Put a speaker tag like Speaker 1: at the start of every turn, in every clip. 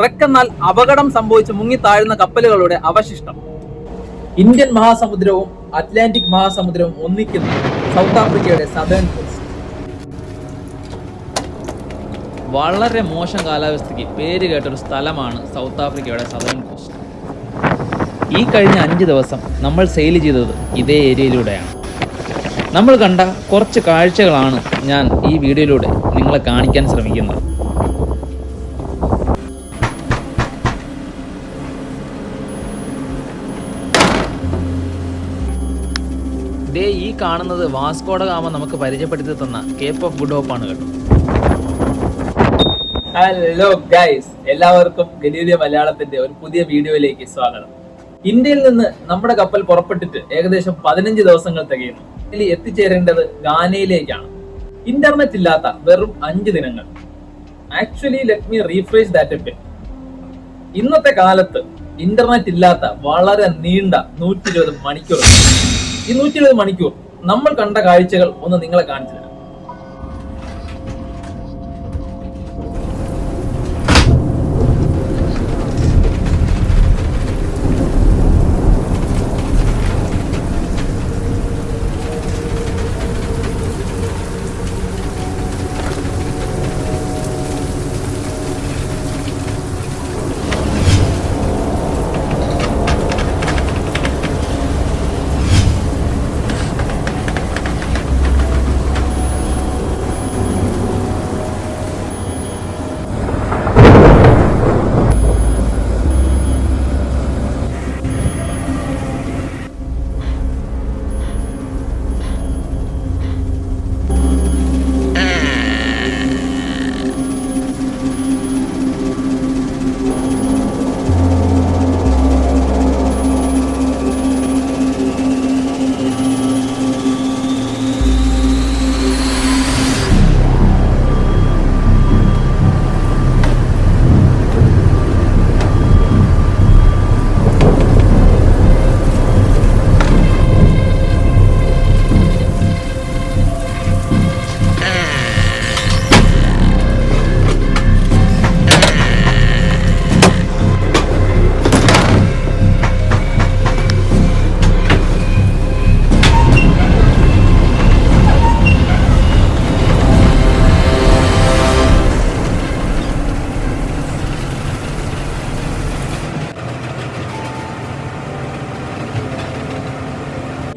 Speaker 1: Wreck എന്നാൽ അപകടം സംഭവിച്ച് മുങ്ങിത്താഴുന്ന കപ്പലുകളുടെ അവശിഷ്ടം. ഇന്ത്യൻ മഹാസമുദ്രവും അറ്റ്ലാന്റിക് മഹാസമുദ്രവും ഒന്നിക്കുന്ന സൗത്ത് ആഫ്രിക്കയുടെ സദേൺ കോസ്റ്റ്. വളരെ മോശം കാലാവസ്ഥയ്ക്ക് പേര് കേട്ടൊരു സ്ഥലമാണ് സൗത്ത് ആഫ്രിക്കയുടെ സദേൺ കോസ്റ്റ്. ഈ കഴിഞ്ഞ 5 ദിവസം നമ്മൾ സെയിൽ ചെയ്തത് ഇതേ ഏരിയയിലൂടെയാണ്. നമ്മൾ കണ്ട കുറച്ച് കാഴ്ചകളാണ് ഞാൻ ഈ വീഡിയോയിലൂടെ നിങ്ങളെ കാണിക്കാൻ ശ്രമിക്കുന്നത്. ദേ ഈ കാണുന്നത് വാസ്കോ ഡ ഗാമ നമുക്ക് പരിചയപ്പെടുത്തി തന്ന കേപ്പ് ഓഫ് ഗുഡ് ഹോപ്പ് ആണ് കേട്ടോ. ഹലോ ഗൈസ്, എല്ലാവർക്കും ഗലീലിയോ മലയാളത്തിന്റെ ഒരു പുതിയ വീഡിയോയിലേക്ക് സ്വാഗതം. ഇന്ത്യയിൽ നിന്ന് നമ്മുടെ കപ്പൽ പുറപ്പെട്ടിട്ട് ഏകദേശം 15 ദിവസങ്ങൾ തികയുന്നു. എത്തിച്ചേരേണ്ടത് ഗാനയിലേക്കാണ്. ഇന്റർനെറ്റ് ഇല്ലാത്ത വെറും 5 ദിനങ്ങൾ. Actually let me refresh that a bit. ഇന്നത്തെ കാലത്ത് ഇന്റർനെറ്റ് ഇല്ലാത്ത വളരെ നീണ്ട 120 മണിക്കൂർ. ഈ 120 മണിക്കൂർ നമ്മൾ കണ്ട കാഴ്ചകൾ ഒന്ന് നിങ്ങളെ കാണിച്ചു തരാം.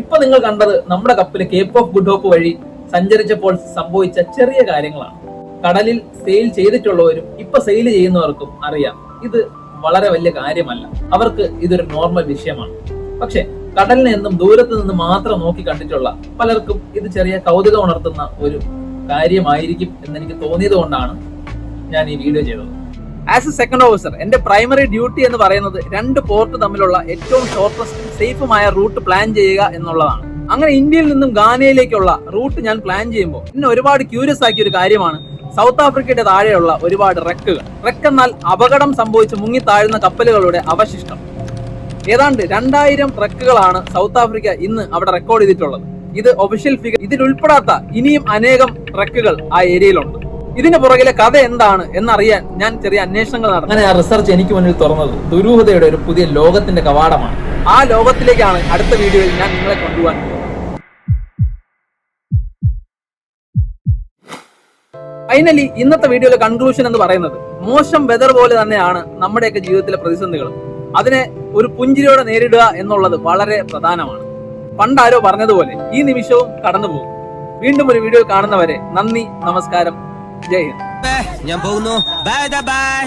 Speaker 1: ഇപ്പൊ നിങ്ങൾ കണ്ടത് നമ്മുടെ കപ്പല് കേപ്പ് ഓഫ് ഗുഡ് ഹോപ്പ് വഴി സഞ്ചരിച്ചപ്പോൾ സംഭവിച്ച ചെറിയ കാര്യങ്ങളാണ്. കടലിൽ സെയിൽ ചെയ്തിട്ടുള്ളവരും ഇപ്പൊ സെയിൽ ചെയ്യുന്നവർക്കും അറിയാം ഇത് വളരെ വലിയ കാര്യമല്ല. അവർക്ക് ഇതൊരു നോർമൽ വിഷയമാണ്. പക്ഷെ കടലിനെ എന്നും ദൂരത്ത് നിന്ന് മാത്രം നോക്കി കണ്ടിട്ടുള്ള പലർക്കും ഇത് ചെറിയ കൗതുകം ഉണർത്തുന്ന ഒരു കാര്യമായിരിക്കും എന്നെനിക്ക് തോന്നിയത് കൊണ്ടാണ് ഞാൻ ഈ വീഡിയോ ചെയ്തത്. ആസ് എ സെക്കൻഡ് ഓഫീസർ എന്റെ പ്രൈമറി ഡ്യൂട്ടി എന്ന് പറയുന്നത് 2 പോർട്ട് തമ്മിലുള്ള ഏറ്റവും ഷോർട്ടസ്റ്റും സേഫുമായ റൂട്ട് പ്ലാൻ ചെയ്യുക എന്നുള്ളതാണ്. അങ്ങനെ ഇന്ത്യയിൽ നിന്നും ഗാനയിലേക്കുള്ള റൂട്ട് ഞാൻ പ്ലാൻ ചെയ്യുമ്പോൾ എന്നെ ഒരുപാട് ക്യൂരിയസ് ആക്കിയ ഒരു കാര്യമാണ് സൗത്ത് ആഫ്രിക്കയുടെ താഴെയുള്ള ഒരുപാട് റെക്കുകൾ. റെക്ക് എന്നാൽ അപകടം സംഭവിച്ച് മുങ്ങിത്താഴുന്ന കപ്പലുകളുടെ അവശിഷ്ടം. ഏതാണ്ട് 2000 റെക്കുകളാണ് സൗത്ത് ആഫ്രിക്ക ഇന്ന് അവിടെ റെക്കോർഡ് ചെയ്തിട്ടുള്ളത്. ഇത് ഒഫീഷ്യൽ ഫിഗർ. ഇതിൽ ഉൾപ്പെടാത്ത ഇനിയും അനേകം റെക്കുകൾ ആ ഏരിയയിലുണ്ട്. ഇതിന് പുറകിലെ കഥ എന്താണ് എന്നറിയാൻ ഞാൻ ചെറിയ അന്വേഷണങ്ങൾ നടത്തി. അങ്ങനെ ആ റിസർച്ച് എനിക്ക് മുന്നിൽ തുറന്നത് ദുരൂഹതയുടെ ഒരു പുതിയ ലോകത്തിന്റെ കവാടമാണ്. ആ ലോകത്തിലേക്കാണ് അടുത്ത വീഡിയോയിൽ ഞാൻ നിങ്ങളെ കൊണ്ടുപോകാൻ പോകുന്നത്. ഫൈനലി ഇന്നത്തെ വീഡിയോയിലെ കൺക്ലൂഷൻ എന്ന് പറയുന്നത് മോശം വെതർ പോലെ തന്നെയാണ് നമ്മുടെയൊക്കെ ജീവിതത്തിലെ പ്രതിസന്ധികൾ. അതിനെ ഒരു പുഞ്ചിരിയോടെ നേരിടുക എന്നുള്ളത് വളരെ പ്രധാനമാണ്. പണ്ടാരോ പറഞ്ഞതുപോലെ ഈ നിമിഷവും കടന്നു പോകും. വീണ്ടും ഒരു വീഡിയോ കാണുന്നവരെ നന്ദി, നമസ്കാരം, ജയ് ഹിന്ദ്.
Speaker 2: ഞാൻ പോകുന്നു. Bye bye.